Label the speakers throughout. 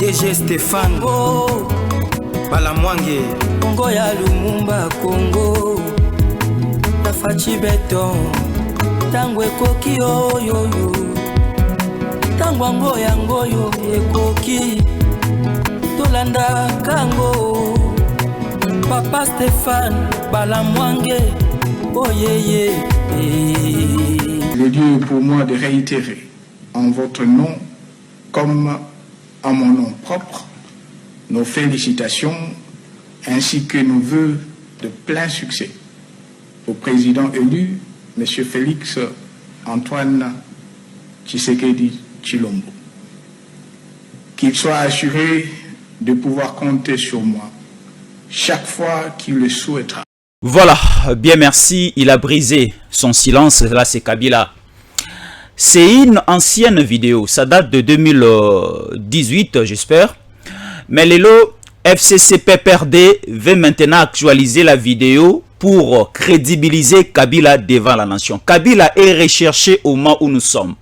Speaker 1: DG Stéphane Balamwange
Speaker 2: Congo ya Lumumba Congo Tafachi Beton Tangwe koki yo Tangwango yango yo ekoki Tolanda kango Papa Stéphane Balamwange oh yeah.
Speaker 3: Le lieu est pour moi de réitérer en votre nom comme à mon nom propre nos félicitations ainsi que nos vœux de plein succès au président élu, M. Félix Antoine Tshisekedi Tshilombo. Qu'il soit assuré de pouvoir compter sur moi chaque fois qu'il le souhaitera.
Speaker 4: Voilà, bien merci, il a brisé son silence, là c'est Kabila. C'est une ancienne vidéo, ça date de 2018 j'espère. Mais Lelo FCC PPRD veut maintenant actualiser la vidéo pour crédibiliser Kabila devant la nation. Kabila est recherché au moment où nous sommes.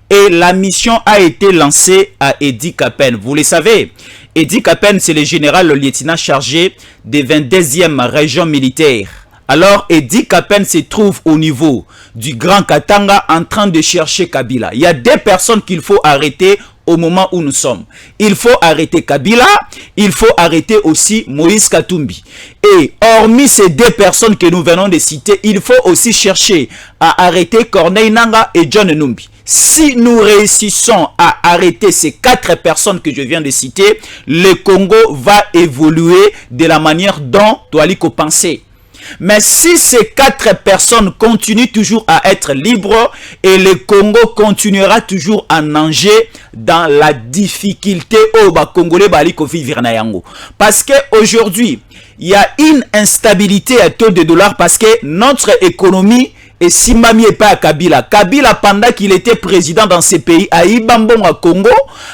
Speaker 4: Et la mission a été lancée à Edi Kapen. Vous le savez, Edi Kapen c'est le général, le lieutenant chargé des 22e région militaire. Alors, Edi Kapen se trouve au niveau du Grand Katanga en train de chercher Kabila. Il y a deux personnes qu'il faut arrêter au moment où nous sommes. Il faut arrêter Kabila, il faut arrêter aussi Moïse Katumbi. Et hormis ces deux personnes que nous venons de citer, il faut aussi chercher à arrêter Corneille Nangaa et John Numbi. Si nous réussissons à arrêter ces quatre personnes que je viens de citer, le Congo va évoluer de la manière dont Toaliko pensait. Mais si ces quatre personnes continuent toujours à être libres et le Congo continuera toujours à nager dans la difficulté au Congolais baliko vivre na yango. Parce que aujourd'hui, il y a une instabilité à taux de dollar parce que notre économie et Simbami et pas à Kabila. Kabila, pendant qu'il était président dans ces pays, à Ibambon à Congo,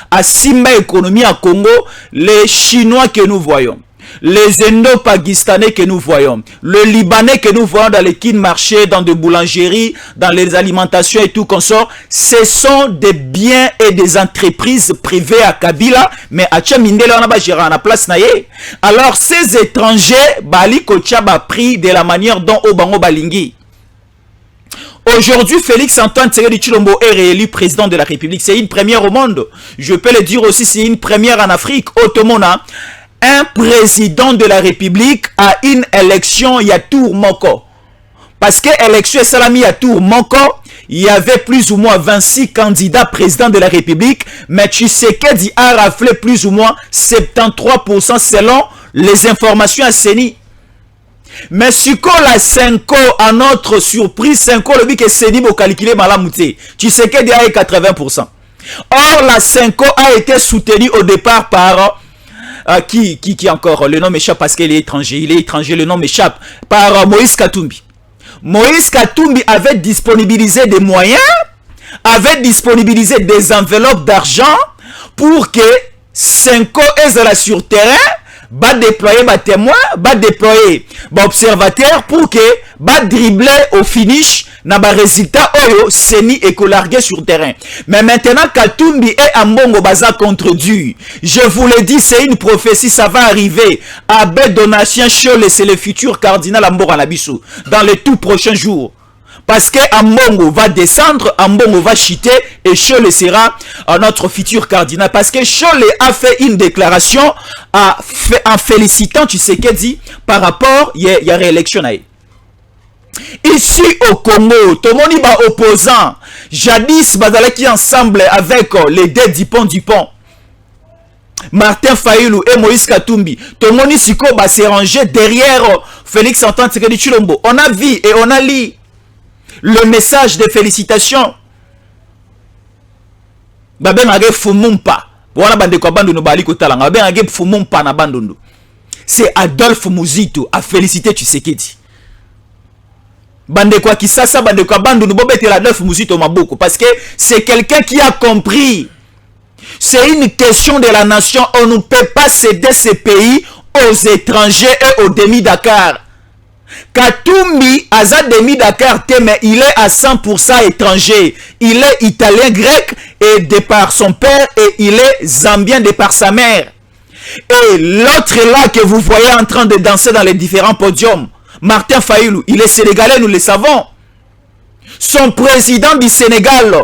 Speaker 4: à Simba économie à Congo, les Chinois que nous voyons, les Indo-Pakistanais que nous voyons, le Libanais que nous voyons dans les kin marchés, dans des boulangeries, dans les alimentations et tout consort, ce sont des biens et des entreprises privées à Kabila, mais à Tchamindele on a pas géré à la place naïe. Alors ces étrangers, Bali Kochaba pris de la manière dont Obango Balingi. Aujourd'hui, Félix Antoine Tshisekedi Tshilombo est réélu président de la République. C'est une première au monde. Je peux le dire aussi, c'est une première en Afrique. Automona, un président de la République a une élection, il y a tour Moko. Parce que l'élection est salami à tour Moko, il y avait plus ou moins 26 candidats présidents de la République, mais Tshisekedi a raflé plus ou moins 73% selon les informations à CENI. Mais si qu'on la 5 à notre surprise, 5 le but que CENI va calculer malamouté, Tshisekedi a 80%. Or, la 5 a été soutenue au départ par... qui encore, le nom m'échappe parce qu'il est étranger, le nom m'échappe, par Moïse Katumbi. Moïse Katumbi avait disponibilisé des moyens, avait disponibilisé des enveloppes d'argent pour que 5 ans sur terrain, va déployer des témoins, va déployer des observateurs pour que va dribbler au finish na ba résultat oyo Seni et largué sur terrain. Mais maintenant Katumbi et Ambongo baza contredit. Je vous l'ai dit, c'est une prophétie, ça va arriver. Abbé Donatien Chole, c'est le futur cardinal Ambongo Nabiso dans les tout prochains jours. Parce que Ambongo va descendre, Ambongo va chuter et Chole sera notre futur cardinal. Parce que Chole a fait une déclaration en félicitant Tshisekedi par rapport à la réélection. Ici au Congo, tout le monde est opposant. Jadis, bazalaki ensemble avec les deux Dupont. Martin Fayulu et Moïse Katumbi. Tout le monde ici s'est rangé derrière Félix Antoine Tshisekedi Tshilombo. On a vu et on a lu le message de félicitations. C'est Adolphe Muzito a félicité Tshisekedi. Bandekwa Kisasa, Bandekwa Bandundu, Bobete Adolphe Muzito Maboko. Parce que c'est quelqu'un qui a compris. C'est une question de la nation. On ne peut pas céder ces pays aux étrangers et aux demi-Dakar. Katumbi aza demi Dakar, mais il est à 100% étranger. Il est italien grec et de par son père et il est zambien de par sa mère. Et l'autre là que vous voyez en train de danser dans les différents podiums, Martin Fayulu, il est sénégalais, nous le savons. Son président du Sénégal,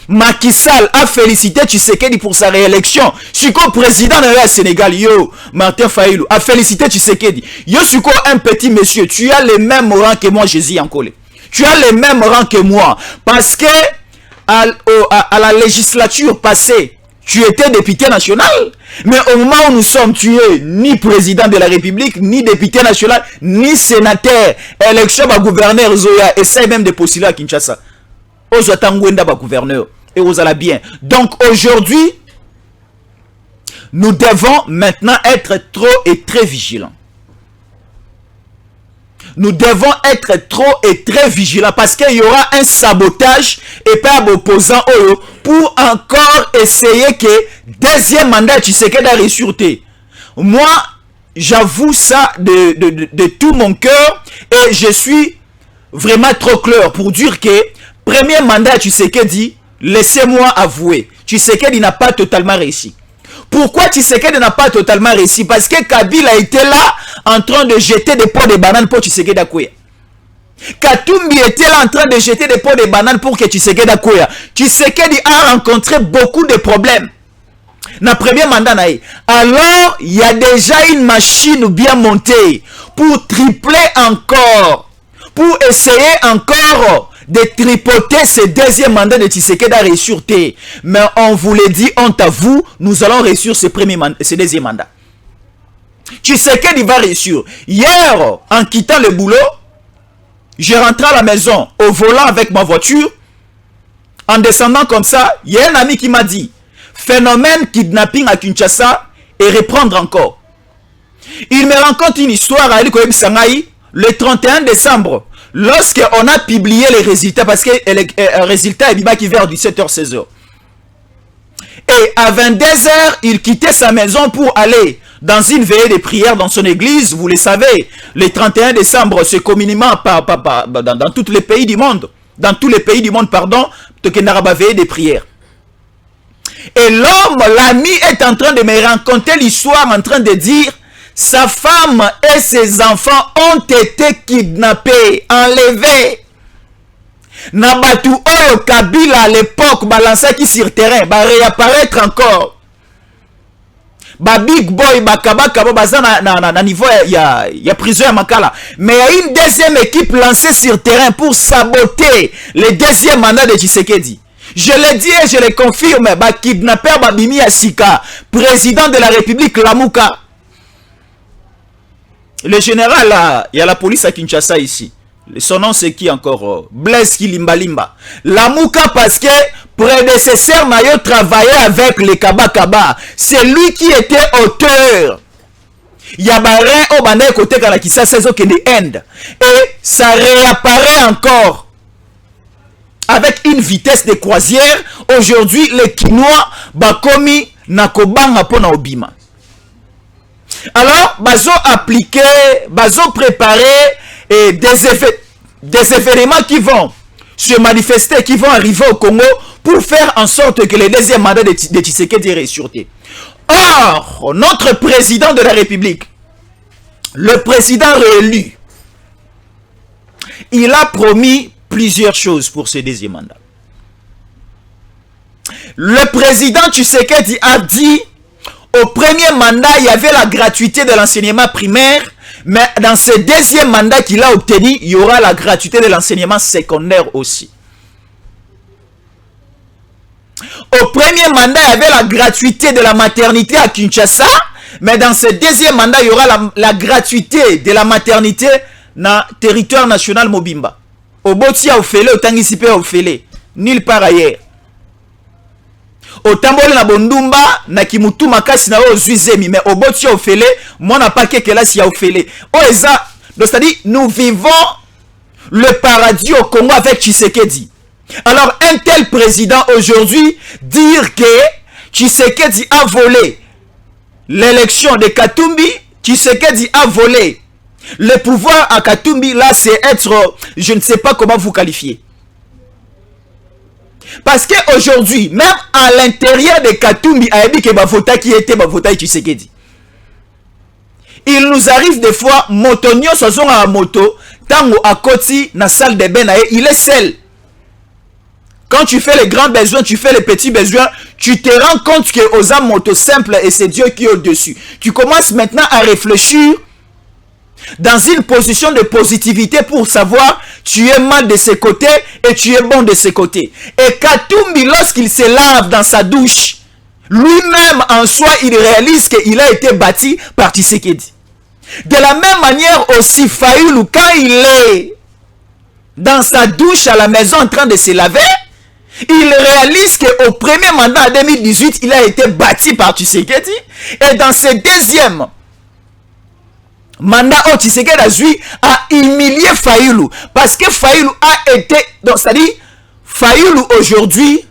Speaker 4: Macky Sall, a félicité Tshisekedi pour sa réélection. Suko président de la Sénégal, yo, Martin Fayulu, a félicité Tshisekedi. Yo, Suko, un petit monsieur, tu as le même rang que moi, Jésus Ankole. Tu as le même rang que moi. Parce que à la législature passée, tu étais député national. Mais au moment où nous sommes, tu es ni président de la République, ni député national, ni sénateur. Élection à gouverneur Zoya, essaye même de postuler à Kinshasa. Ozatangwenda ba gouverneur. Et vous allez bien. Donc aujourd'hui, nous devons maintenant être trop et très vigilants. Nous devons être trop et très vigilants parce qu'il y aura un sabotage et pas opposant pour encore essayer que deuxième mandat Tshisekedi a ressurté. Moi, j'avoue ça de tout mon cœur et je suis vraiment trop clair pour dire que premier mandat Tshisekedi, laissez-moi avouer, Tshisekedi n'a pas totalement réussi. Pourquoi Tshisekedi n'a pas totalement réussi? Parce que Kabila était là en train de jeter des pots de bananes pour Tshisekedi Akoya. Katumbi était là en train de jeter des pots de bananes pour que Tshisekedi Akoya. Tshisekedi a rencontré beaucoup de problèmes. Dans le premier mandat, alors il y a déjà une machine bien montée pour tripler encore, pour essayer encore de tripoter ce deuxième mandat de Tshisekedi à ressurter. Mais on vous l'a dit, on t'avoue, nous allons réussir ce deuxième mandat. Tshisekedi va réussir. Hier, en quittant le boulot, je rentré à la maison au volant avec ma voiture. En descendant comme ça, il y a un ami qui m'a dit, phénomène kidnapping à Kinshasa et reprendre encore. Il me raconte une histoire à Elikoyebi Sangaï le 31 décembre. Lorsqu'on a publié les résultats, parce que le résultat est qui vers 17h, 16h. Et à 22h, il quittait sa maison pour aller dans une veillée de prière dans son église. Vous le savez, le 31 décembre, c'est communément dans tous les pays du monde. Dans tous les pays du monde, pardon, Tokenaraba veillée de prière. Et l'homme, l'ami, est en train de me raconter l'histoire, en train de dire... Sa femme et ses enfants ont été kidnappés, enlevés. Nabatu Oyo Kabila à l'époque, balancé qui sur terrain, va réapparaître encore. Ba big boy, ba kabaka, baza na niveau, il y a prison à Makala. Mais il y a une deuxième équipe lancée sur terrain pour saboter le deuxième mandat de Tshisekedi. Je le dis et je le confirme, ba kidnapper Babimi Asika, président de la République Lamouka. Le général, là, il y a la police à Kinshasa ici. Son nom c'est qui encore? Blaise Kilimbalimba. Lamouka parce que prédécesseur Mayo travaillait avec les Kaba. C'est lui qui était auteur. Il y a Barin au Bandé côté Kalakissa, c'est ce qui est end. Et ça réapparaît encore. Avec une vitesse de croisière. Aujourd'hui, les Kinois, Bakomi, Nakobanga Pona Obima. Alors, bazo appliquer, bazo préparer des événements qui vont se manifester, qui vont arriver au Congo pour faire en sorte que le deuxième mandat de Tshisekedi est ressurté. Or, notre président de la République, le président réélu, il a promis plusieurs choses pour ce deuxième mandat. Le président Tshisekedi a dit au premier mandat, il y avait la gratuité de l'enseignement primaire, mais dans ce deuxième mandat qu'il a obtenu, il y aura la gratuité de l'enseignement secondaire aussi. Au premier mandat, il y avait la gratuité de la maternité à Kinshasa, mais dans ce deuxième mandat, il y aura la gratuité de la maternité dans le territoire national Mobimba. Au Botia, au Félé, au Tangisipe, au Félé, nulle part ailleurs. Au Tambole na Bondumba, na Kimutu Makasi na Ozuizemi, mais au Botia au Félé, moi n'a pas que là si au Félé. C'est-à-dire, nous vivons le paradis au Congo avec Tshisekedi. Alors, un tel président aujourd'hui, dire que Tshisekedi a volé l'élection de Katumbi, Tshisekedi a volé Le pouvoir à Katumbi, là, c'est être, je ne sais pas comment vous qualifier. Parce qu'aujourd'hui, même à l'intérieur de Katumbi, a dit que Bavota qui était Bavota et Tshisekedi. Il nous arrive des fois, motonio soit à moto, tango à côté, na salle de bain, il est seul. Quand tu fais les grands besoins, tu fais les petits besoins, tu te rends compte que aux âmes moto simple et c'est Dieu qui est au-dessus. Tu commences maintenant à réfléchir dans une position de positivité pour savoir tu es mal de ce côté et tu es bon de ce côté. Et Katumbi, lorsqu'il se lave dans sa douche, lui-même en soi, il réalise qu'il a été bâti par Tshisekedi. De la même manière aussi, Fayulu, quand il est dans sa douche à la maison en train de se laver, il réalise qu'au premier mandat en 2018, il a été bâti par Tshisekedi. Et dans ce deuxième mandat, Tshisekedi a humilié Fayulu. Parce que Fayulu a été... Donc, c'est-à-dire, Fayulu aujourd'hui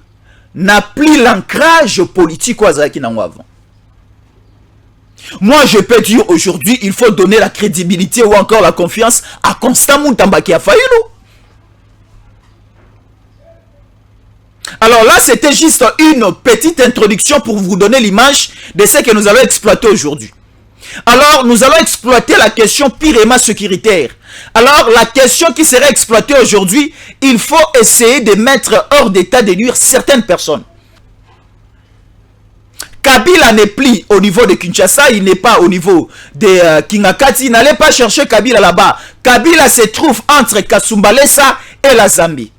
Speaker 4: n'a plus l'ancrage politique au Azaki Nangwavon. Moi, je peux dire aujourd'hui, il faut donner la crédibilité ou encore la confiance à Constant Muntamba qui a Fayulu. Alors là, c'était juste une petite introduction pour vous donner l'image de ce que nous allons exploiter aujourd'hui. Alors, nous allons exploiter la question purement sécuritaire. Alors, la question qui serait exploitée aujourd'hui, il faut essayer de mettre hors d'état de nuire certaines personnes. Kabila n'est plus au niveau de Kinshasa, il n'est pas au niveau de Kingakati, n'allez pas chercher Kabila là-bas. Kabila se trouve entre Kasumbalesa et la Zambie.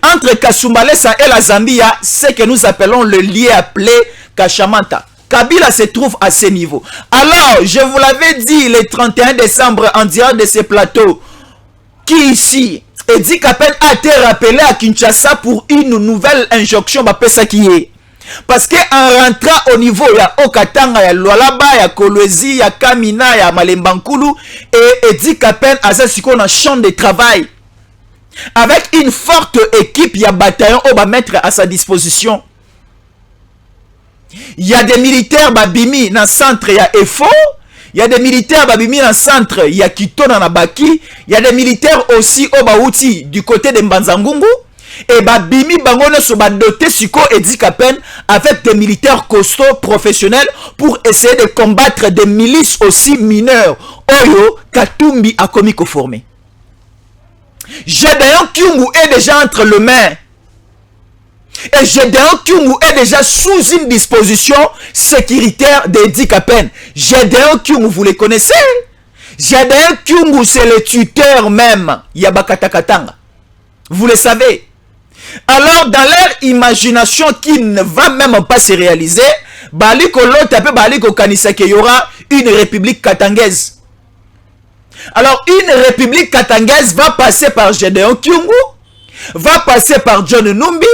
Speaker 4: Entre Kasumbalesa et la Zambie, il y a ce que nous appelons le lien appelé Kashamanta. Kabila se trouve à ce niveau. Alors, je vous l'avais dit le 31 décembre en direct de ce plateau, qui ici, Edi Kapen a été rappelé à Kinshasa pour une nouvelle injonction, qui est. Parce qu'en rentrant au niveau, il y a Okatanga, il y a Lualaba, il y a Kolwezi, il y a Kamina, il y a Malembankulu, et Edi Kapen a un champ de travail. Avec une forte équipe, il y a bataillon on va mettre à sa disposition. Il y a des militaires babimi dans le centre, il y a EFO. Il y a des militaires babimi dans le centre, il y a Kito dans Nabaki. Il y a des militaires aussi au Baouti du côté de Mbanzangungu. Et babimi bangono so ba doté siko Edi Kapen avec des militaires costauds professionnels pour essayer de combattre des milices aussi mineures. Oyo Katumbi a commis formé. Gédéon Kyungu est déjà entre les mains. Et Gédéon Kyungu est déjà sous une disposition sécuritaire d'Edi Kapen. Gédéon Kyungu, vous les connaissez? Gédéon Kyungu, c'est le tuteur même. Yabakatakatanga. Vous le savez. Alors, dans leur imagination qui ne va même pas se réaliser, Baliko Lotape, Baliko Kanisake, il y aura une république katangaise. Alors, une république katangaise va passer par Gédéon Kyungu, va passer par John Numbi,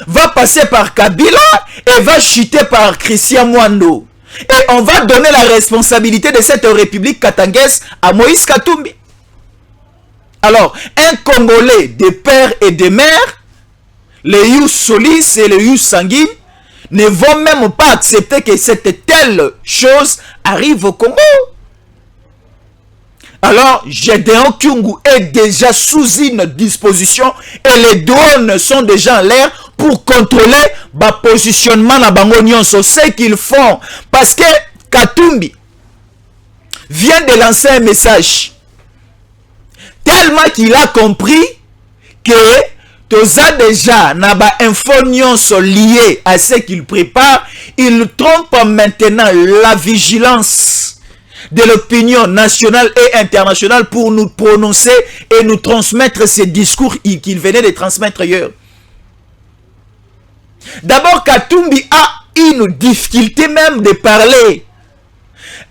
Speaker 4: va passer par Kabila et va chuter par Christian Mwando. Et on va donner la responsabilité de cette république katangaise à Moïse Katumbi. Alors, un Congolais de père et de mère, les Yus Solis et les Yus Sanguine, ne vont même pas accepter que cette telle chose arrive au Congo. Alors, Gédéon Kyungu est déjà sous une disposition et les drones sont déjà en l'air pour contrôler le positionnement dans Bangonion. C'est ce qu'ils font. Parce que Katumbi vient de lancer un message. Tellement qu'il a compris que tous déjà n'aba informations sont liées à ce qu'il prépare. Il trompe maintenant la vigilance de l'opinion nationale et internationale pour nous prononcer et nous transmettre ces discours qu'il venait de transmettre ailleurs. D'abord, Katumbi a une difficulté même de parler.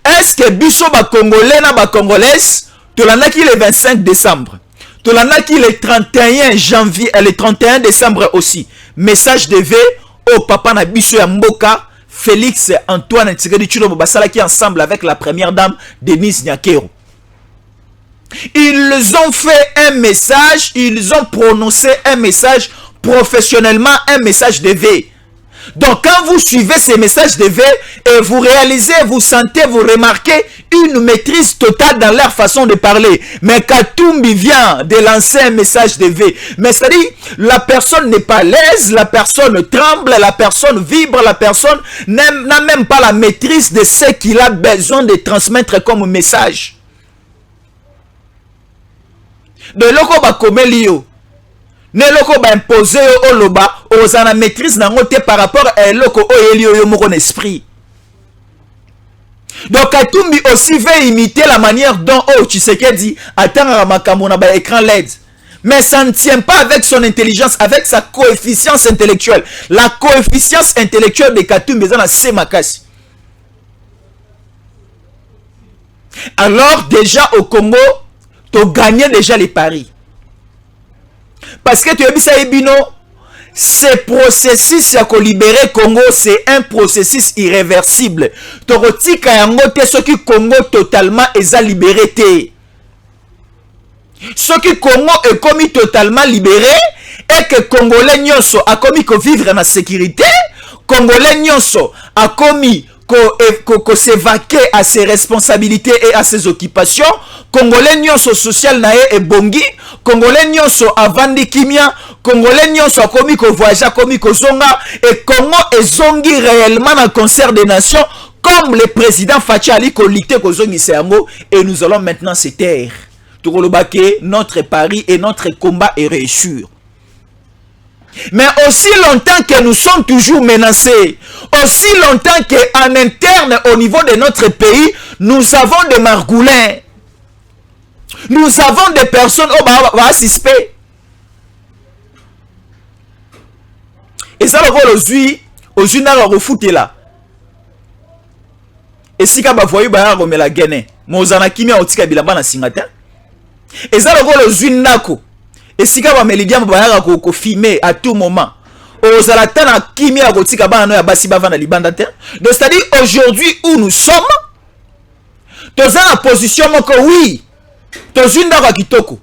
Speaker 4: Est-ce que Bisso ba Congolais na ba Congolaise, Tolanaki le 25 décembre, Tolanaki le 31 janvier et le 31 décembre aussi. Message de V au papa na Bisso ya Mboka, Félix Antoine Tshisekedi Tshilombo Basala qui ensemble avec la première dame Denise Nyakero. Ils ont fait un message, ils ont prononcé un message professionnellement, un message de V. Donc quand vous suivez ces messages de V et vous réalisez, vous sentez, vous remarquez une maîtrise totale dans leur façon de parler. Mais Katumbi vient de lancer un message de V. Mais c'est-à-dire, la personne n'est pas à l'aise, la personne tremble, la personne vibre, la personne n'a même pas la maîtrise de ce qu'il a besoin de transmettre comme message. De loko ba komelio. Ne loko ba imposer au loba, aux ana maîtrise na ngote par rapport à loko oyelio yo mon esprit. Donc Katumbi aussi veut imiter la manière dont Tshisekedi atteint makambo na ba écran LED. Mais ça ne tient pas avec son intelligence, avec sa coefficience intellectuelle. La coefficience intellectuelle de Katumbi est c'est makasi. Alors déjà au Congo, tu as gagné déjà les paris. Parce que tu as vu ça, Ebino, ce processus à libérer Congo, c'est un processus irréversible. Tu as dit que ce qui Congo totalement est libéré. Ce qui Congo est commis totalement libéré et que Congolais nyonso a commis que vivre en sécurité, Congolais nyonso a commis que s'évaquer à ses responsabilités et à ses occupations, Congolais nyonso social nae et bongi, Congolais nyonso avandi kimia, Congolais nyonso a commis que voyage, a commis que zonga, et Congo est zongi réellement dans concert des nations, comme le président Fachi Ali Kolite Kozongi Seango, et nous allons maintenant se taire. Notre pari et notre combat est réussi. Mais aussi longtemps que nous sommes toujours menacés, aussi longtemps qu'en interne au niveau de notre pays, nous avons des margoulins. Nous avons des personnes suspectes. Et ça, aux unara refoute là. Et si vous voyez, vous la Guinée. Mozana kimia otika bilamba na singata. Et ça, aux unako. Et si vous voyez, vous filmer à tout moment. Aux alatana kimia otika bana ya basi bavana libanda terre. Donc c'est-à-dire aujourd'hui où nous sommes, dans la position que oui. Tozunda kitoko.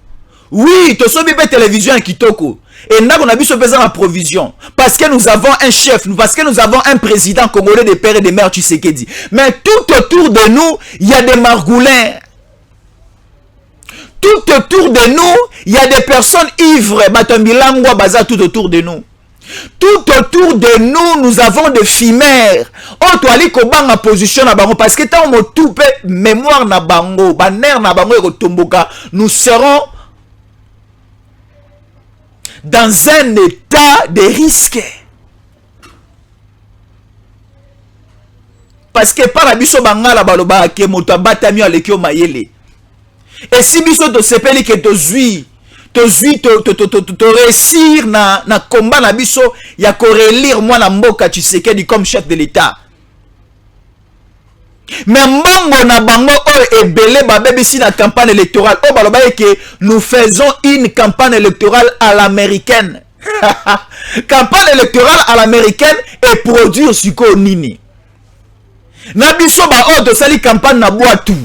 Speaker 4: Oui, tosobi be télévision kitoko. Et nous avons besoin de provision. Parce que nous avons un chef, parce que nous avons un président congolais de père et de mère Tshisekedi. Mais tout autour de nous, il y a des margoulins. Tout autour de nous, il y a des personnes ivres. Batombilangwa baza tout autour de nous. Tout autour de nous, nous avons des chimères. Oh, tu as kobanga position na bango parce que tant on tout mémoire na bango, baner na bango ekotomboka, nous serons dans un état de risque. Parce que par abiso bangala baloba ke moto batami alekio mayele. Et si biso to sepeli ke to zui to réussir na combat na biso ya ko relire moi na mboka Tshisekedi comme chef de l'État. Mais mbongo na bango o ebele babebisi na campagne électorale o baloba que nous faisons une campagne électorale à l'américaine. Campagne électorale à l'américaine et produire suko nini. Na biso ba o to sali campagne na boatu.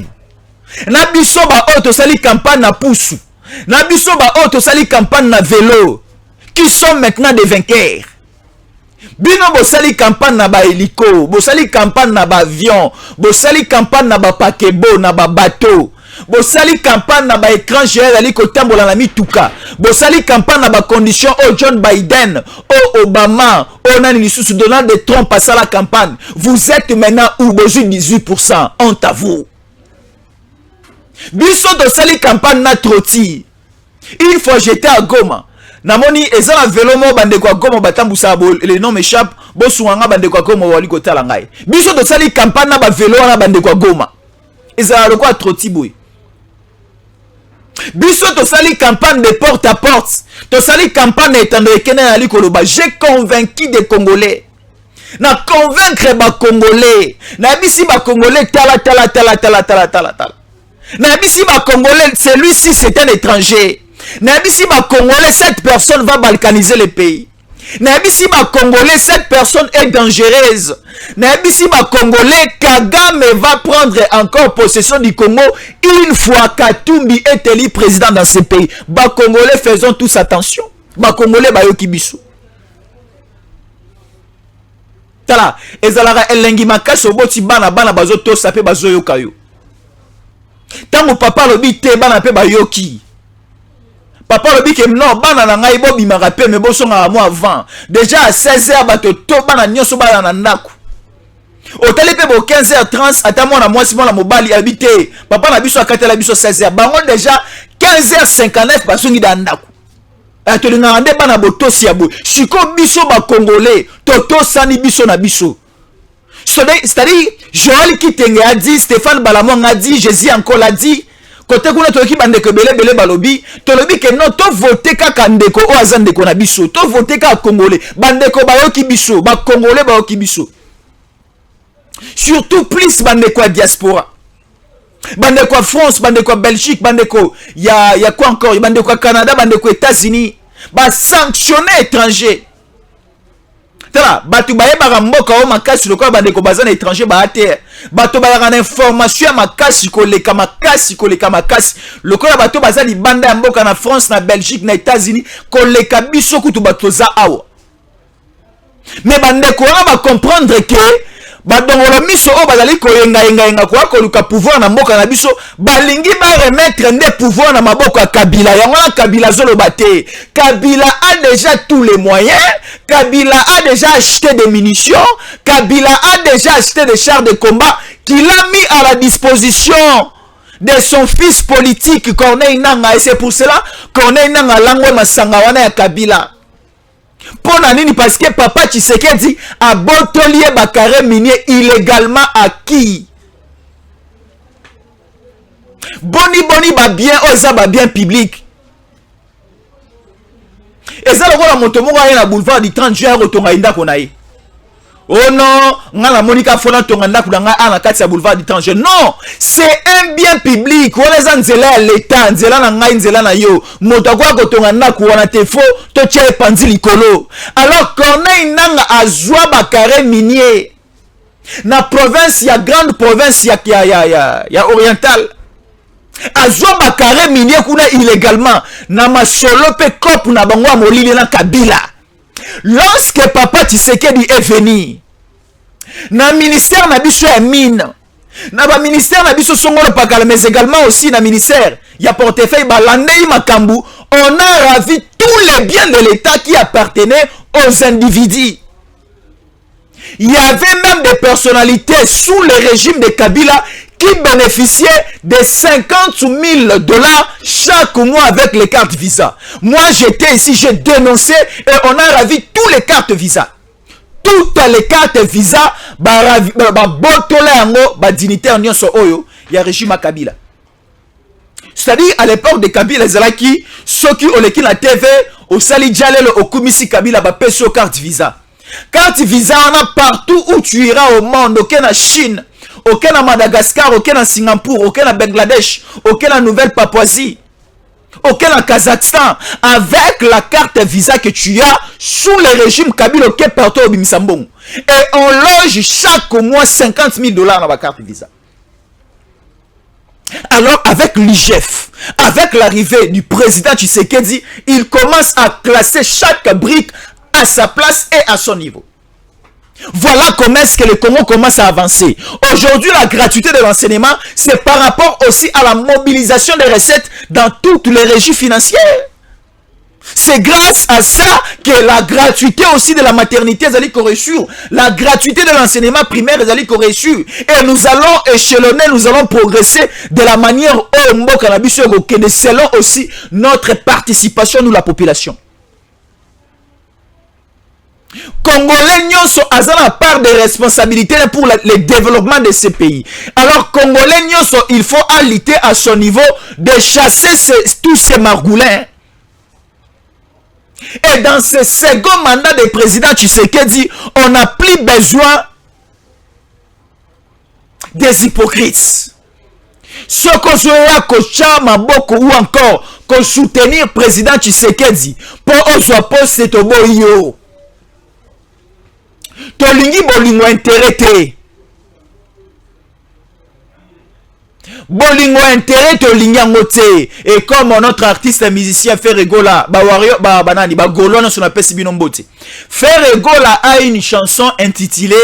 Speaker 4: Na biso ba o to sali campagne na poussou. Na biso ba auto sali campagne na vélo qui sont maintenant des vainqueurs. Bino bo sali campagne na ba hélico, bo sali campagne na ba avion, bo sali campagne na ba paquebo, na ba bateau. Bo sali campagne na ba écran géant ali ko tambola na mituka. Bo sali campagne na ba condition au John Biden, au Obama, au nani lisusu Donald Trump passe la campagne. Vous êtes maintenant où besoin 18%, honte à vous. Biso de sali campagne na troti. Une fois j'étais à Goma. Namoni eza na vélo mo bande kwa Goma batambusa le nom m'échappe. Bosuanga bande kwa Goma wali ko tala ngai. Biso de sali campagne na ba vélo na bande kwa Goma. Eza le kwa troti boy. Biso de sali campagne de porte à porte. To sali campagne etando ekena ali koloba. J'ai convaincu des Congolais. Na convaincre ba Congolais. Na bisi ba Congolais tala. Nabisi ba Congolais, celui-ci c'est un étranger. Nabisi ba Congolais, cette personne va balkaniser le pays. Nabisi ba Congolais, cette personne est dangereuse. Nabisi ba Congolais, Kagame va prendre encore possession du Congo une fois Katumbi est élu président dans ce pays. Ba Congolais, faisons tous attention. Ba Congolais ba yoki bisu. tala ezalaka elengi makasi oboti bana bazo tosa pe bazo yoka yo tango papa lobi te bana pe bayoki papa lobi ke non bana na ngai bo bimaka pe me bosonga mo avant déjà à 16h bato to bana nyonso bana na ndako otali pe bo 15h30 ata mwana mwasi mwana mobali habité papa na biso akatela biso 16h bango déjà 15h59 basongi da ndako atolinga nde bana botosi ya bo siko biso ba congolais toto sani biso na biso c'est-à-dire Joël Kitenge a dit, Stéphane Balamon a dit, Jésus encore l'a dit. Côté kuna to ki bandeko bele balobi, to lobi ke non to voter kaka ndeko o azandeko na biso, to voter ka congolais, bandeko bayoki biso, ba congolais bayoki biso. Surtout plus bandeko a diaspora. Bandeko a France, bandeko a Belgique, bandeko ya quoi encore, bandeko a Canada, bandeko États-Unis, ba sanctionner étranger. Tala, batu baye bara mboka o makasi lokola bandeko bazana étranger ba ate. Bato ba na information makasi koleka makasi. Lokola bato bazali banda ya mboka na France, na Belgique, na États-Unis, koleka biso kutu bato za awa. Mais bandeko ba comprendre que badongolo miso o bazali koyenga kwa luka pouvoir na mboka na biso balingi ba remettre nde pouvoir na maboko ya Kabila yango na Kabila zolo bate. Kabila a déjà tous les moyens, Kabila a déjà acheté des munitions, Kabila a déjà acheté des chars de combat qu'il a mis à la disposition de son fils politique Corneille Nangaa, et c'est pour cela Corneille Nangaa langwe masanga wana ya Kabila. Pour nani parce que papa Tshisekedi a botolié bakare minier illégalement acquis. Boni ba bien oza ba bien public. Et ça le la moto moko na boulevard du 30 juin rotonga inda konaye. Oh non, ngala Monica Fola tonganda kudanga ana kati ya boulevard du 30 juin. Non, c'est un bien public. Wala za nzela l'état, nzela na ngai nzela na yo. Moto kwa kotonganda kuwana te fo to tche panzi likolo. Alors Corneille Nangaa azwa bakare minier na province ya grande province ya oriental. Azwa bakare minier kuna illégalement na masolo pe cop na bango molili na Kabila. Lorsque papa Tshisekedi est venu na ministère na biso ya mine na ba ministère na biso songolo pakala mais également aussi na ministère ya portefeuille balandei makambu, on a ravi tous les biens de l'État qui appartenaient aux individus. Il y avait même des personnalités sous le régime de Kabila qui bénéficiaient de 50 000 $ chaque mois avec les cartes Visa. Moi, j'étais ici, j'ai dénoncé et on a ravi tous les cartes Visa. Toutes les cartes Visa, dignitaire nyonso oyo, il y a régime à Kabila. C'est-à-dire, à l'époque de Kabila, Zalaki, ceux qui ont l'équipe la TV, au Sali Djalelo, au Kumisi Kabila, pèse aux cartes Visa. Carte Visa, on a partout où tu iras au monde, aucun en Chine, aucun à Madagascar, aucun en Singapour, aucun à Bangladesh, aucun en Nouvelle-Papouasie, aucun en Kazakhstan. Avec la carte Visa que tu as sous le régime Kabila, aucun partout au Bimisambong. Et on loge chaque mois 50 000 $ dans la carte Visa. Alors avec l'IGF, avec l'arrivée du président Tshisekedi, il commence à classer chaque brique à sa place et à son niveau. Voilà comment est-ce que le Congo commence à avancer. Aujourd'hui, la gratuité de l'enseignement, c'est par rapport aussi à la mobilisation des recettes dans toutes les régies financières. C'est grâce à ça que la gratuité aussi de la maternité est reçue. La gratuité de l'enseignement primaire est reçue. Et nous allons échelonner, nous allons progresser de la manière selon aussi notre participation, nous la population. Congolais nyonso azana part de responsabilité pour le développement de ce pays. Alors Congolais nyonso, il faut lutter à son niveau de chasser tous ces margoulins. Et dans ce second mandat de président Tshisekedi, on n'a plus besoin des hypocrites. Ce qu'on soit Kocha Maboko ou encore qu'on soutenir président Tshisekedi pour on soit posté au boyo. Tolingi bolingo intérêt. bolingo intérêt to linyango te. Et comme notre artiste musicien Ferregola, banani golona sur la pesi binombote. Ferregola a une chanson intitulée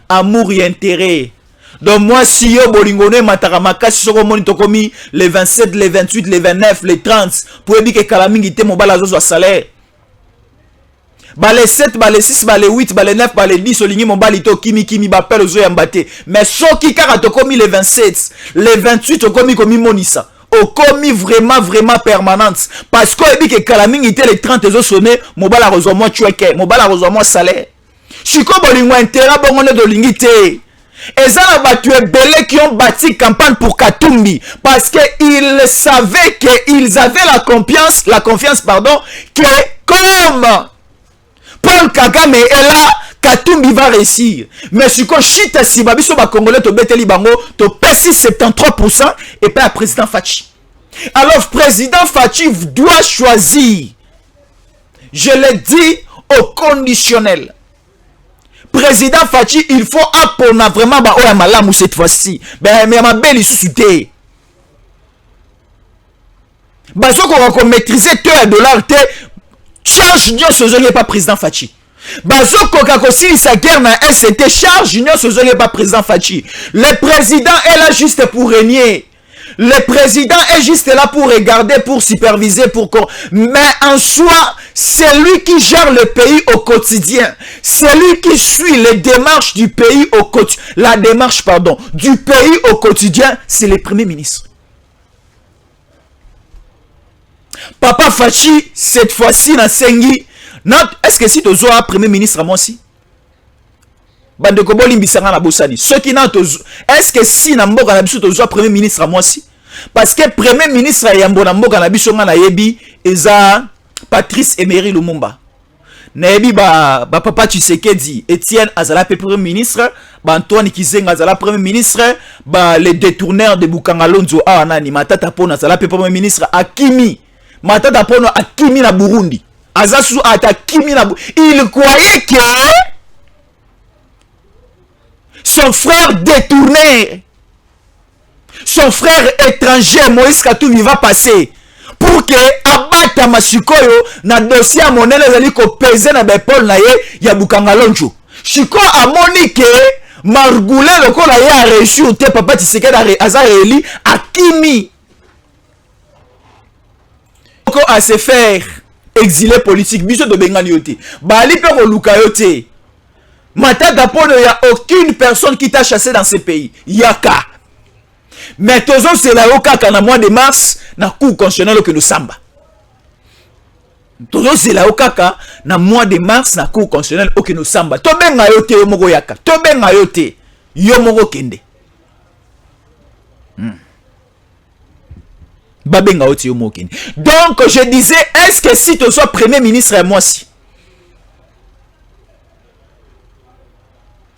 Speaker 4: Amour et intérêt. Donc moi si yo bolingone mataramaka soko moni tokomi les 27, les 28, les 29, les 30 pour dire que kalamingi te mobala zo salaire. Ba les 7, ba les 6, ba les 8, ba les 9, ba les 10 olingi mobali to kimi ba pelo zo yambate. Mais soki kaka tokomi les 27, les 28 tokomi komi monisa. Okomi vraiment permanente parce que ebi que kalamingi te les 30 zo sonné mobala rezo moi tueke, mobala rezo moi salaire. Chiko bolingo intérêt bongone de lingité. Et ça qui ont bâti campagne pour Katumbi parce qu'ils savaient qu'ils avaient la confiance que comme Paul Kagame est là, Katumbi va réussir. Mais si on chita si babiso ba congolais to beteli bango to pesi 73% et pas le président Fachi. Alors président Fachi doit choisir. Je l'ai dit au conditionnel. Président Fachi, il faut apprendre vraiment oya malamu cette fois-ci. Mais ma belle soudé. Baso qu'on maîtriser $2 te charge union sozonge pas président Fachi. Baso qu'on si sa guerre na SCT charge union sozonge pas président Fachi. Le président est là juste pour régner. Le président est juste là pour regarder, pour superviser, mais en soi, c'est lui qui gère le pays au quotidien. C'est lui qui suit les démarches du pays au quotidien. La démarche, du pays au quotidien, c'est le premier ministre. Papa Fachi, cette fois-ci, dans Sengi, est-ce que si tu as un premier ministre à moi aussi? Est-ce que si Namboka Nabiso tu as premier ministre à moi aussi? Parce que premier ministre Yambonamboka Nabiso Nayebi eza Patrice Emery Lumumba. Nayebi papa Tshisekedi Etienne Azala premier ministre, Antoine Kizenga Azala premier ministre, les détourneurs de Bukangalonzo Anani Matata Pona Azala premier ministre, Akimi Matata Pona Akimi na Burundi. Azasu Atakimi na Burundi. Il croyait que son frère détourné, son frère étranger Moïse Katumbi va passer pour que abata masikoyo na dossier à monnaie les ko peser na bepol na ye ya Bukangalonjo. Chiko a monique Margoulé le ko la ye a réussi ou te papa Tshisekedi Azareli Akimi ko a se faire exilé politique biso de Bengani yote. Bali pe ko luka yote. Matata Pono, il n'y a aucune personne qui t'a chassé dans ce pays. Yaka. Mais toujours c'est là au cas qu'en mois de mars, na cour constitutionnelle que nous samba. Toujours c'est là au cas qu'en mois de mars, na cour constitutionnelle que nous samba. Tobenga yote yomogo yaka. Tobenga yote yomogo kende. Babenga yote yomogo kende. Donc je disais, est-ce que si tu sois premier ministre à moi si?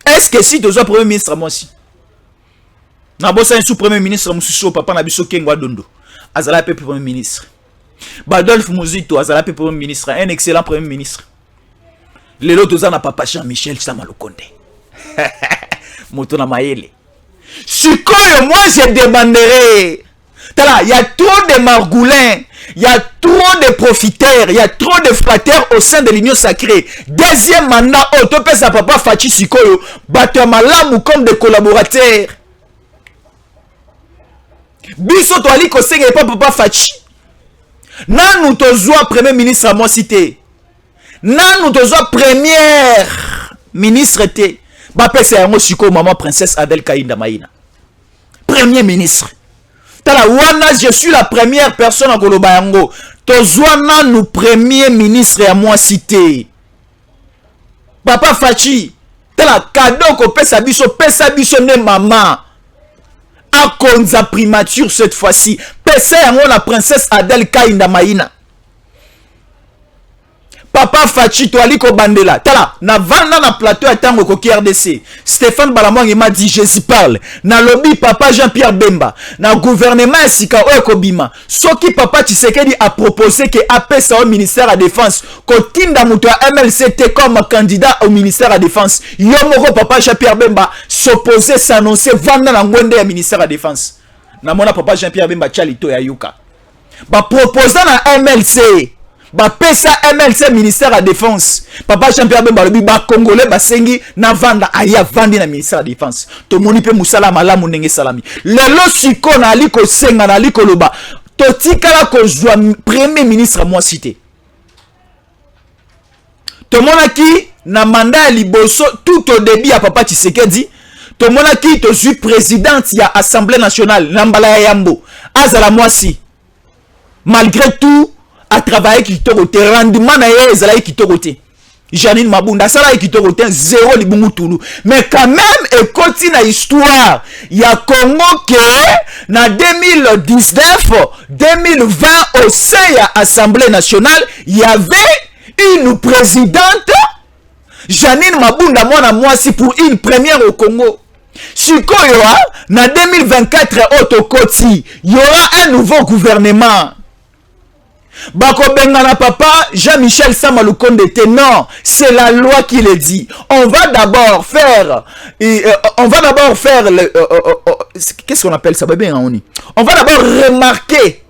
Speaker 4: Est-ce que si tu es premier ministre à moi aussi? Nabosa un sous-premier ministre Moussou papa Nabiso Kengwa Dondo. Azala pe premier ministre. Badolphe Mouzito Azala pe premier ministre, un excellent premier ministre. Les autres na papa Jean-Michel Samalokonde. Motona Maele. Sikoyo moi je demanderai. Tala, il y a trop de margoulins, il y a trop de profiteurs, il y a trop de flatteurs au sein de l'union sacrée. Deuxième mandat, autopé sa papa Fachi Sikoyo, Batamalamu comme des collaborateurs. Biso toali kosenge pas papa Fachi. Nanu tozwa premier ministre à moi cité. Nanu tozwa première ministre te. Bapese yango Sikoyo maman princesse Adel Kainda Maïna. Premier ministre. Je suis la première personne à Kolobayango. Tozwana nous premier ministre à moi cité. Papa Fachi. Tala cadeau ko pesa biso ne maman. A konza primature cette fois-ci. Pesa yango la princesse Adel Kainda Maïna. Papa Fachi to aliko bandela. Tala, na vanda na plateau à tango koki RDC. Stéphane Balamwang m'a dit Jésus parle. Na lobby papa Jean-Pierre Bemba. Na gouvernement Sika Oyekobima. Soki papa Tshisekedi a proposé que APSA au ministère à défense. Kotinda muto MLCT comme candidat au ministère à défense. Yomoko papa Jean-Pierre Bemba s'opposait s'annoncer vanda na ngwende à ministère à défense. na mona papa Jean-Pierre Bemba Chalito ya yuka ba proposer na MLC ba pesa MLC ministère à défense papa Jean-Pierre Bemba lobi ba congolais ba sengi na vanda aya vandi na ministère à défense to moni pe musala malamu ndenge salami lelo siko na aliko senga na aliko loba totikala ko zwa premier ministre moi cité to monaki na mandat liboso tout au début à papa Tshisekedi to monaki to suis présidente ya assemblée nationale nambala ya Yambo azala mwasi malgré tout a travaillé kitoko te rendement na ye ezala kitoko te Janine Mabunda sala kitoko te zéro libungu tulu mais quand même ekoti na histoire ya Congo que na 2019 2020 au sein ya assemblée nationale il y avait une présidente Janine Mabunda mwana mwasi pour une première au Congo. Sikoyo na 2024 otokoti il y aura un nouveau gouvernement. Bako Bengana papa Jean-Michel Samalukonde non, c'est la loi qui le dit. On va d'abord faire qu'est-ce qu'on appelle ça bébé on va d'abord remarquer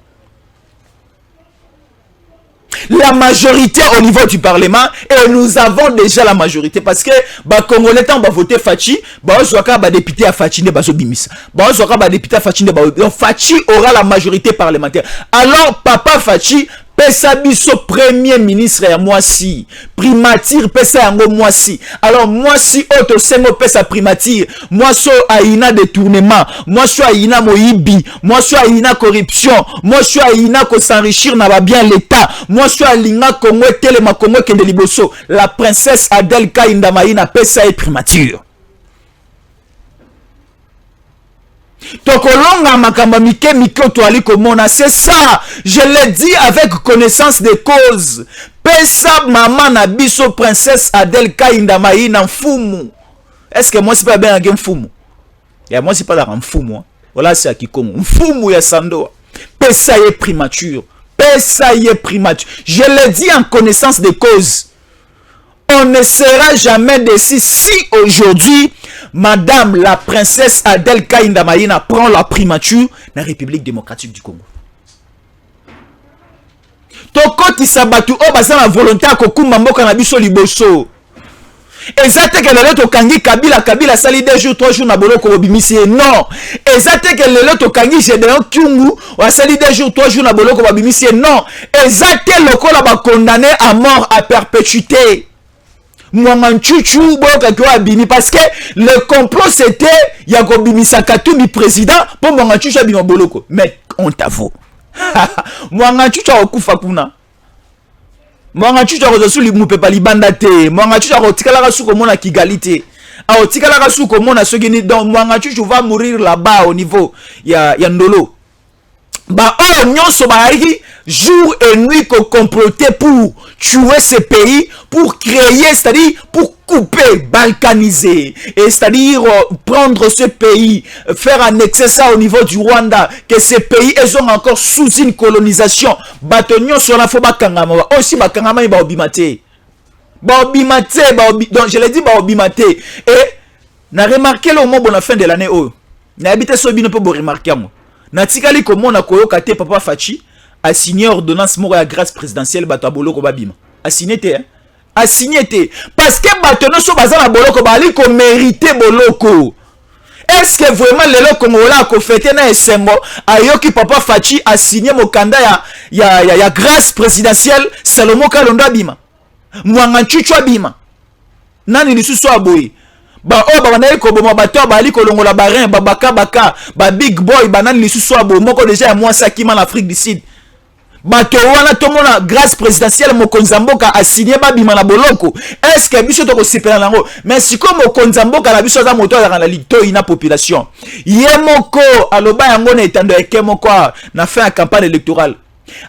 Speaker 4: la majorité au niveau du Parlement et nous avons déjà la majorité parce que ba Congolais tant ba voter Fachi ba zoaka ba député à Fachi ne ba zo bimisa ba zoaka ba député à Fachi ne ba Fachi aura la majorité parlementaire. Alors papa Fachi pesa biso premier ministre ya mwasi primature pesa yango mwasi. Alors mwasi auto sengo pesa primature mwaso aina détournement mwaso aina moyibi mwaso aina corruption mwaso aina ko s'enrichir na ba bien l'état mwaso alinga Congo telema Congo kende liboso la princesse Adèle Kainda Maïna pesa et primature. Tokolonga makamba mike mike to ali komona c'est ça je l'ai dit avec connaissance de cause pesa maman na biso princesse Adèle Kainda Maïna mfumu est-ce que moi c'est pas bien un mfumu ya moi c'est pas la mfumu voilà c'est à Kikongo mfumu ya Sando pesa ye primature je l'ai dit en connaissance de cause. On ne sera jamais déçu si aujourd'hui, Madame la princesse Adèle Kainda Maïna prend la primature dans la République démocratique du Congo. Tokoti sabatu o baza na volonté à kokumba mboka na biso liboso. Ezate que lelo tokangi Kabila sali 2 jours 3 jours na boloko bobimisi non. Ezate que lelo tokangi Gédéon Kyungu wa sali 2 jours 3 jours na boloko bobimisi non. Ezate lokola ba condamné à mort à perpétuité. Mwanganchuchu boka kwa bini parce que le complot c'était Yago Bimisa Katumbi président pour Mwanganchuchu bino boloko mais on t'avoue Mwanganchuchu okufa kuna Mwanganchuchu akozo li mupe pa libanda te Mwanganchuchu akotikala ka suko mona Kigali a otikala ka suko mona sogini donc Mwanganchuchu va mourir là-bas au niveau ya Ndolo ba oh nyonso ba jour et nuit qu'on complotait pour tuer ce pays, pour créer, c'est-à-dire pour couper, balkaniser, et c'est-à-dire prendre ce pays, faire annexer ça au niveau du Rwanda, que ces pays ils sont encore sous une colonisation. Batonio sur la fois bakangama, aussi bakangama ba obimate. Ba obimate, donc je l'ai dit ba obimate. Et na remarqué le moment bon la fin de l'année oh. Na habité sobino pour remarquer moi. Na tikali comme na koyoka te papa Fachi a signé ordonnance moko ya grâce présidentielle bato ya boloko babima a signé te a signé te parce que bato noso baza na boloko bali ko mériter boloko. Est-ce que vraiment lelo Kongola ko fêter na esengo ayoki papa Fachi a signé mokanda ya grâce présidentielle Salomon Kalonda abima Mwanganchuchu abima nani lisusu aboyi ba o ba na ko boma bato bali ko longola barin babaka baka ba big boy banani lisusu abo moko déjà ya mwasa kima na Afrique du Sud. Bato wana tomona grâce présidentielle mokonzamboka a signé babima na boloko. Est-ce que biso to ko sipela nango mais si comme mokonzamboka na biso za moto na lito ina population ye moko aloba yango na etando eke moko na fin ya campagne électorale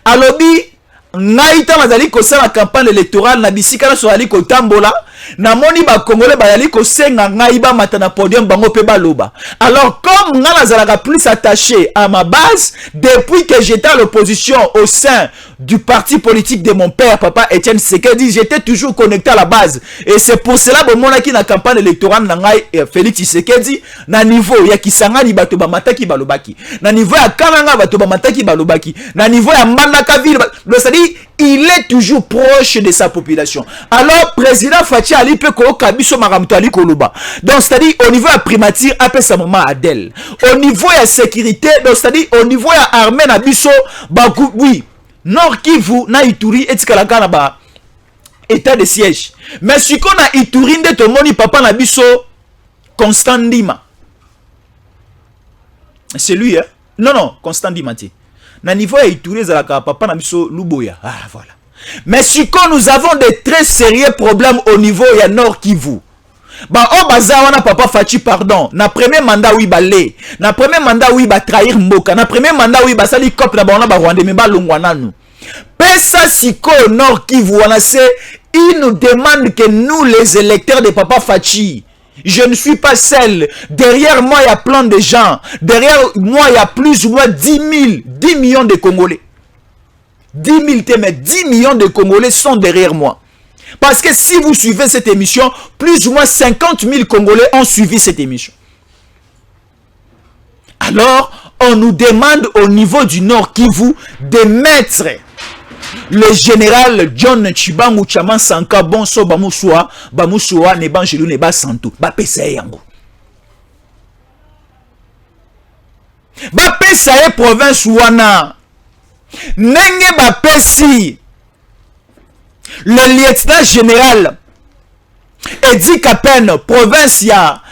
Speaker 4: alobi Naïta mazali ko la campagne électorale na bisika na soali ko tambola na moni ba congolais ba yali ko senga ngaiba matana podium bango pe baloba. Alors comme ngala zalaka plus attaché à ma base depuis que j'étais à l'opposition au sein du parti politique de mon père papa Etienne Tshisekedi, j'étais toujours connecté à la base et c'est pour cela que mon qui na campagne électorale na ngai Félix Tshisekedi na niveau ya Kisangani bato ba mataki balobaki, na niveau ya Kananga bato ba mataki balobaki, na niveau ya Mbandaka ville c'est-à-dire il est toujours proche de sa population. Alors président Fachi Ali peut koka biso makamto ali koloba. Donc c'est-à-dire au niveau de la primature après sa maman Adèle. Au niveau de la sécurité, donc c'est-à-dire au niveau de l'armée na biso baku oui. Nord Kivu na Ituri etikalaka na ba état de siège. Mais si qu'on a Ituri nde to moni papa na biso Constant Ndima. C'est lui hein. Non Constant Ndima ti. Na niveau ya Ituri zalaka papa na biso Luboya. Ah voilà. Mais si nous avons de très sérieux problèmes au niveau ya Nord Kivu. Bah on baza wana papa Fachi pardon. Na premier mandat oui balé. Na premier mandat oui ba trahir Mboka. Na premier mandat oui ba sali cop na ba on ba Rwanda me ba longwana nous. Pesa siko Nord Kivu wana c'est il nous demande que nous les électeurs de papa Fachi. Je ne suis pas seul. Derrière moi, il y a plein de gens. Derrière moi, il y a plus ou moins 10 millions de Congolais. 10 000, mais 10 millions de Congolais sont derrière moi. Parce que si vous suivez cette émission, plus ou moins 50 000 Congolais ont suivi cette émission. Alors, on nous demande au niveau du Nord Kivu de mettre le général John Chibangu Chaman Sanka Bonso Bamusua Nebanjelu Neba Santo Bapesa yango Bapesa ye province wana Nenge Bapesi le lieutenant général Edi Kapen province ya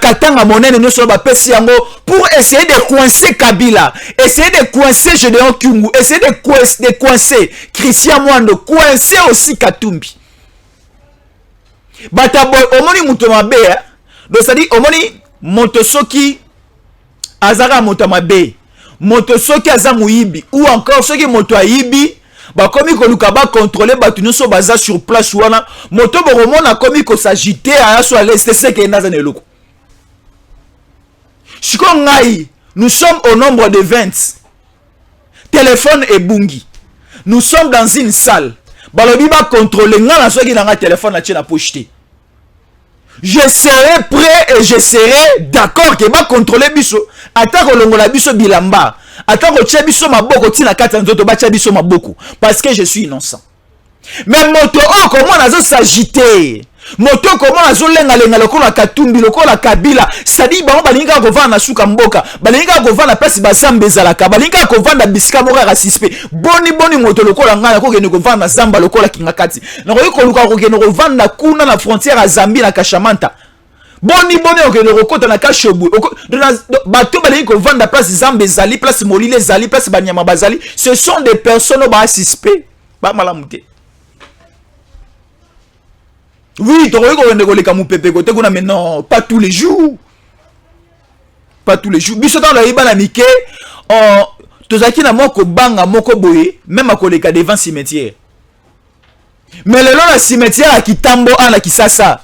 Speaker 4: Katanga Monene nous sommes bapesi yango pour essayer de coincer Kabila, essayer de coincer Gédéon Kyungu, essayer de coincer Christian Mwando, coincer aussi Katumbi. Bataboy omoni mutomabe, donc ça dit omoni Montosoki azara mutomabe, Montosoki azamuibi ou encore ceux qui moto aibi. Bah comme il a ba contrôler batu nous so baza sur place wana moto boromona comme il s'agiter à so l'est c'est que na zaneloko. Nous sommes au nombre de 20. Téléphone et bungi. Nous sommes dans une salle. Balobi ba contrôler ngana so ki na téléphone na tchena pocheté. Je serai prêt et je serai d'accord que ba contrôler biso atako longola biso bilamba. Atako tche biso maboko tina kata nzoto ba tche biso maboko parce que je suis innocent. Mais moto oh comment nazo s'agiter. Moto comment azolenga lokola Katumbi lokola Kabila sadi bango balinga ko vana suka mboka balinga ko vana place bazambe zalaka balinga ko vanda bisika moko ya sispe boni moto lokola ngana ko kene ko vana zamba lokola kingakati na ko luka ko kene ko vanda kuna na frontière ya Zambie na Kashamanta boni o kene ko kota na Kashobu bato balinga ko vanda place Zambe zali place Molile zali place Banyama bazali ce sont des personnes ba suspect ba malamute. Oui, mais non, pas tous les jours. Pas tous les jours. Bisotan la iba na mike, tozaki na moko banga moko boye, même à koleka devant cimetière. Mais le long la cimetière à Kitambo na Kisasa.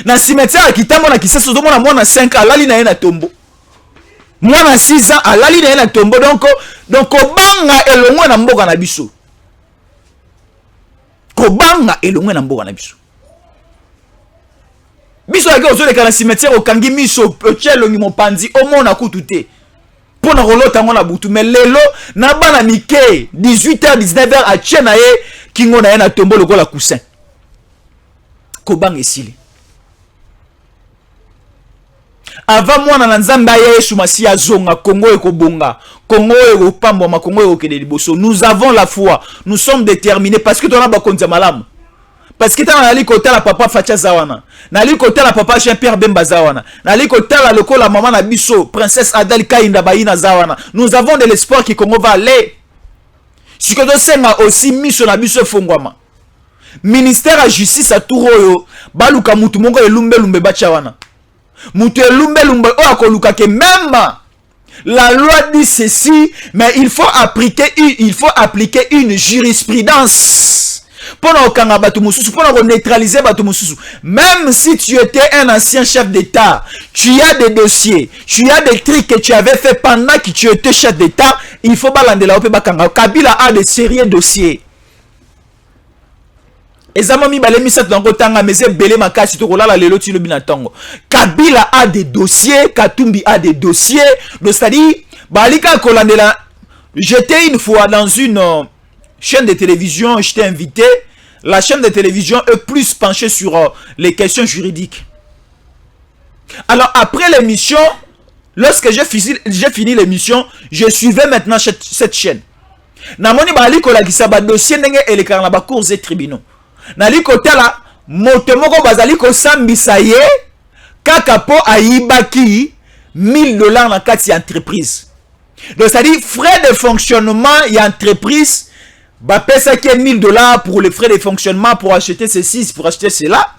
Speaker 4: Na cimetière à Kitambo na Kisasa, zo mona mwana 5 ans alali na ye na tombo. Mwana 6 ans alali na ye na tombo donc banga elongwe na mboka na biso. Ko banga elongwe na mboka na biso. Biso yake ozoleka na cimetière okangi miso ochelongi mopanzi omona kutute pona rolota ngona butu mais lelo na bana mike 18h 19h a tchena ye kingo na ye na tombo lokola coussin ko banga esili avant mwana na nzamba ya Yesu Masia zonga Congo ekobonga Congo ekopambo ma Congo ekokende liboso. Nous avons la foi, nous sommes déterminés parce que tona ba konza malamu. Parce que t'as nali kota la papa Facha Zawana, nali kota la papa Jean-Pierre Bemba Zawana, nali kota la loko la maman na biso, princesse Adèle Kainda Baïna Zawana. Nous avons de l'espoir que Congo va aller. Si que tu sais aussi miso na biso fongwama. Ministère à justice à Touroyo, baluka mutu mongo elumbe lumbe bachawana. Mutu elumbe lumbe o akoluka ke même la loi dit ceci, mais il faut appliquer une jurisprudence. Pour neutraliser Batumususu. Même si tu étais un ancien chef d'État, tu as des dossiers, tu as des trucs que tu avais fait pendant que tu étais chef d'État, il faut balander la Bakanga. Kabila a des sérieux dossiers. Kabila a des dossiers, Katumbi a des dossiers. C'est-à-dire, j'étais une fois dans une chaîne de télévision, j'étais invité. La chaîne de télévision est plus penchée sur les questions juridiques. Alors après l'émission, lorsque j'ai fini l'émission, je suivais maintenant cette chaîne. Namoni bali ko la kisaba dossier ndenge elekana na ba cours et tribunaux. Nali ko tala moto moko bazali ko sambisa ye kaka po ayibaki $1000 na kati entreprise. Donc ça dit frais de fonctionnement et entreprise bah pesa qui est $1000 pour les frais de fonctionnement pour acheter ceci, pour acheter cela.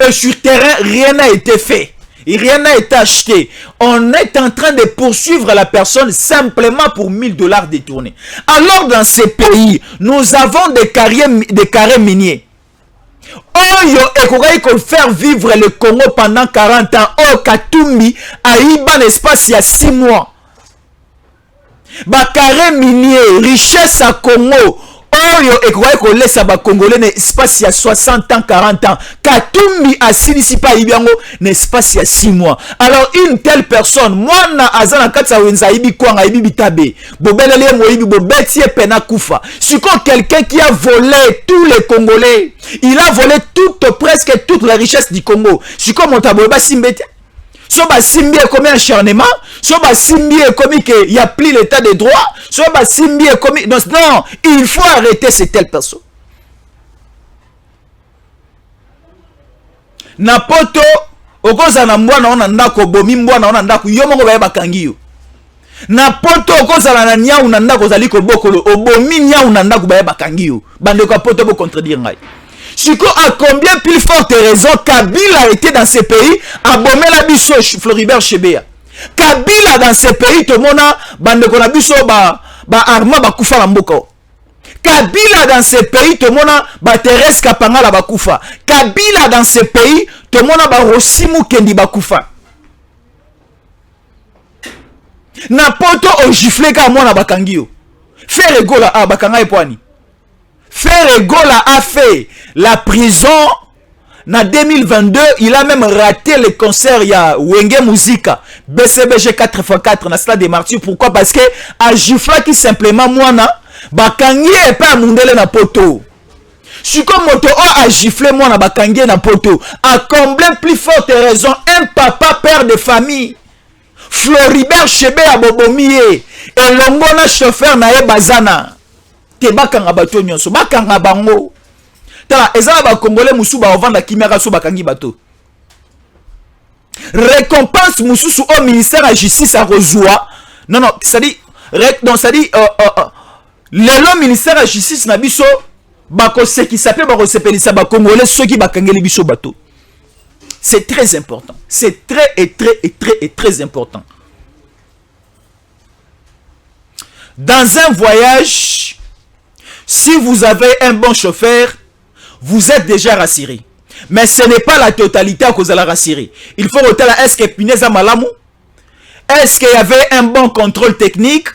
Speaker 4: Et sur terrain, rien n'a été fait. Et rien n'a été acheté. On est en train de poursuivre la personne simplement pour $1000 détournés. Alors dans ces pays, nous avons des carrés miniers. Oyo ekoki faire vivre le Congo pendant 40 ans. Oh Katumbi a eu un espace il y a 6 mois. Bakare minier, richesse à Congo. Oyo ekoki kolesa ba Congolais n'espace il y a 60 ans, 40 ans. Katumbi a sinisi pa ibiango n'espace il y a 6 mois. Alors une telle personne, moi na azana katsa wenza ibi kwanga ibi bitabe. Bobelele moyibi bobetie pena kufa. Siko quelqu'un qui a volé tous les Congolais. Il a volé presque toute la richesse du Congo. Siko montaboba simbete. Soba simbi est comme un acharnement, soba simbi est comme qu'il n'y a plus l'état de droit, soba simbi est comme... Non, il faut arrêter ces telles personnes. Napoto, okoza na mbwana ona ndako, bomi mbwana ona ndako, yomo kobaye bakangi yo. Napoto, okoza na nyau na ndako zaliko bokolo, obomi nyau na ndako baye bakangi yo. Bande kwa poto bo contredire ngai. Siko à combien plus forte raison Kabila était dans ces pays à bomber la biso Floribert Chebeya. Kabila dans ces pays tout le monde bande ko na biso ba arma ba kufa la mboko. Kabila dans ces pays tout le monde ba Thérèse Kapanga la ba kufa. Kabila dans ces pays tout le monde ba Rosimu Kendi ba kufa. Na poto o gifle ka mona bakangio. Faire gola a bakanga epwani. Frère Egola a fait la prison en 2022. Il a même raté le concert. Il y a Wenge Musica BCBG 4x4 na Stade des Martyrs. Pourquoi? Parce que a gifla qui simplement moi na bakangi et pas mundele na poto. Si comme moto a giflé moi na bakangi na poto. A combien plus forte raison un papa père de famille Floribert Chebe a bobomiye et longona chauffeur na e bazana. Te bakanga bato nyonso bakanga bango tala ezala ba congolais musuba ovanda kimera so bakangi bato récompense mususu au ministère de la justice à rejoa non ça dit donc ça dit le ministère de la justice na biso bako ce qui s'appelle bako sepelisa ba congolais ceux qui bakangeli biso bato. C'est très important, c'est très important. Dans un voyage, si vous avez un bon chauffeur, vous êtes déjà rassuré. Mais ce n'est pas la totalité à cause de la rassurée. Il faut retenir, est-ce que Pineza Malamu? Est-ce qu'il y avait un bon contrôle technique?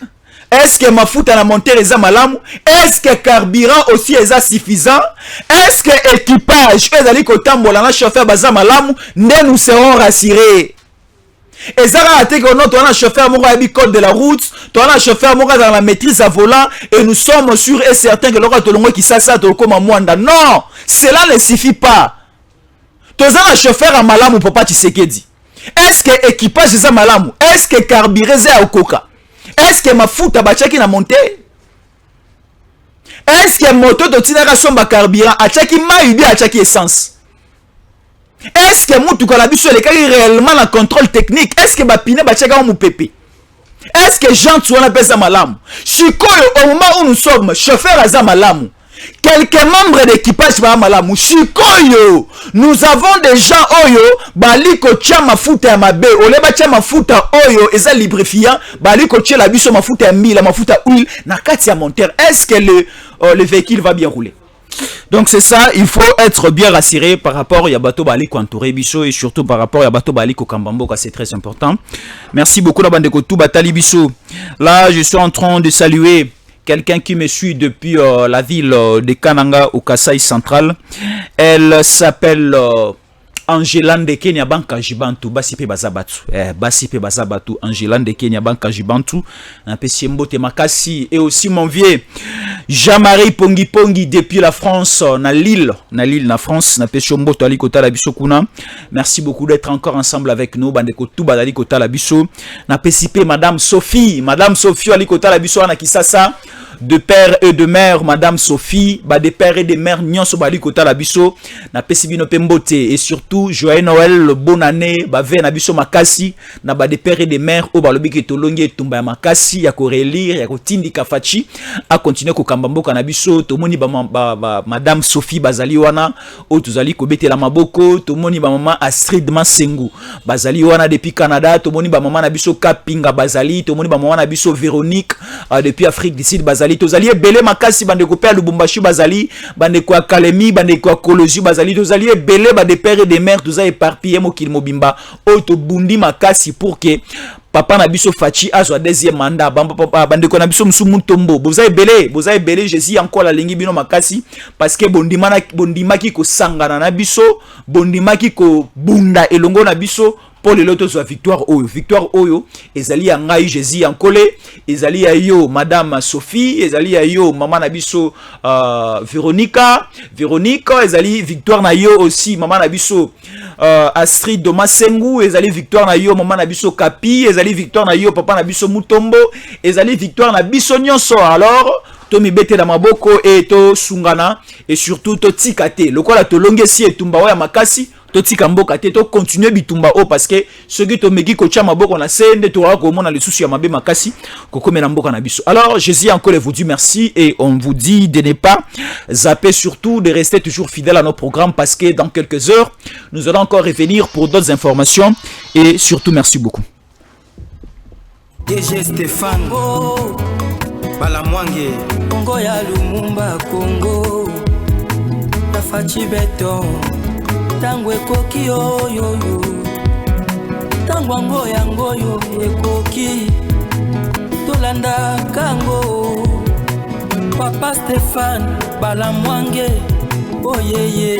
Speaker 4: Est-ce que Mafuta la montée les Malamu? Est-ce que carburant aussi est suffisant? Est-ce que équipage, le chauffeur Baza Malamu, nous serons rassurés? Et ça a été que notre chauffeur moura le code de la route, ton chauffeur moura dans la maîtrise à volant, et nous sommes sûrs et certains que l'aura tout le monde qui s'assoit comme un moine. Non, cela ne suffit pas. Ton chauffeur à Malamu pour pas Tshisekedi. Est-ce que équipage est Malamu? Est-ce que carburant est au coca? Est-ce que ma foute à Bachaki n'a monté? Est-ce que moto de Tinara somba carburant à Tchaki maïbi à Tchaki essence? Est-ce que Moutou Kalabiso est réellement en contrôle technique? Est-ce que Bapine Bachaka ou Pépé? Est-ce que Jean Tsouana pèse Malamu? Chikoyo, au moment où nous sommes, chauffeur à Zamalam, quelques membres d'équipage ba malamu shikoyo. Nous avons des gens oyo baliko tia mafuta ya mabe oleba tia mafuta oyo eza lubrifiant baliko tia la biso mafuta ya mila mafuta huile na kati ya monteur. Est-ce que le véhicule va bien rouler? Donc c'est ça, il faut être bien rassuré par rapport à bateau baliko entouré biso et surtout par rapport à bateau baliko kambamboka, c'est très important. Merci beaucoup la bande de tout batali biso. Là, je suis en train de saluer quelqu'un qui me suit depuis la ville de Kananga au Kasaï central. Elle s'appelle Angelande Kenya Banka Jibantu Basipe Bazabatu. Basipe Bazabatu Angelande Kenya Banka Jibantu. Un peu Siembote Makasi et aussi mon vieux Jean-Marie Pongi Pongi depuis la France, na Lille na France, na Peshombo Tali Kota la Biso Kuna. Merci beaucoup d'être encore ensemble avec nous. Bandeko tout badali Kota la Biso. Na Pesipe Madame Sophie Ali Kota la Biso na Kisasa. De père et de mère, Madame Sophie, bah de père et de mère, nyonso bali kota la biso, na pesibino pembote, et surtout, joyeux Noël, bonne année, bah ve na biso makasi, na ba de père et de mère, o ba lobi ke tolongi tumba ya makasi, ya ko relire, ya ko tindi kafachi, a continuer ko kambamboka na biso, tomoni ba Madame Sophie bazali wana, o tuzali ko bete la maboko, tomoni ba maman Astrid Masengu, bazali wana depuis Canada, tomoni ba maman na biso Kapinga bazali, tomoni ba maman na biso Véronique, depuis Afrique du Sud bazali. Tozali ebele makasi bande ko père Lubumbashi bazali bande ko Kalemi bande ko Kolozi bazali tozali ebele ba de père et de mère toza éparpillé mokili mobimba o to bundi makasi pour que papa na biso Fachi azwa deuxième mandat bande ko na biso musumu tombo boza ebele Jésus encore la lingi bino makasi parce que bondima ki ko sangana na biso bondima ki ko bunda elongo na biso pour les lotos de victoire oyo ezali ya ngai Jésus Ankole ezali ya yo Madame Sophie ezali ya yo maman nabiso Véronica ezali victoire na yo aussi maman nabiso Astrid Masengu ezali victoire na yo maman nabiso Kapi ezali victoire na yo papa nabiso Mutombo ezali victoire na biso nyonso. Alors Tomi bete na maboko et to sungana et surtout to tikate lokola to longesi etumba wa makasi totika mboka te to continuer bitumba o parce que ce qui to meki ko tia maboko na sende to ra ko mona le souci ya mabe makasi ko komela mboka na biso. Alors Jésus encore vous dit merci et on vous dit de ne pas zapper, surtout de rester toujours fidèle à nos programmes parce que dans quelques heures nous allons encore revenir pour d'autres informations et surtout merci beaucoup.
Speaker 2: DG Stéphane Balamwange Congo ya Lumumba Congo la Fachi Beton tango ekoki oyo tango yango yo ekoki tolanda kango Papa Stéphane Balamwange oyeye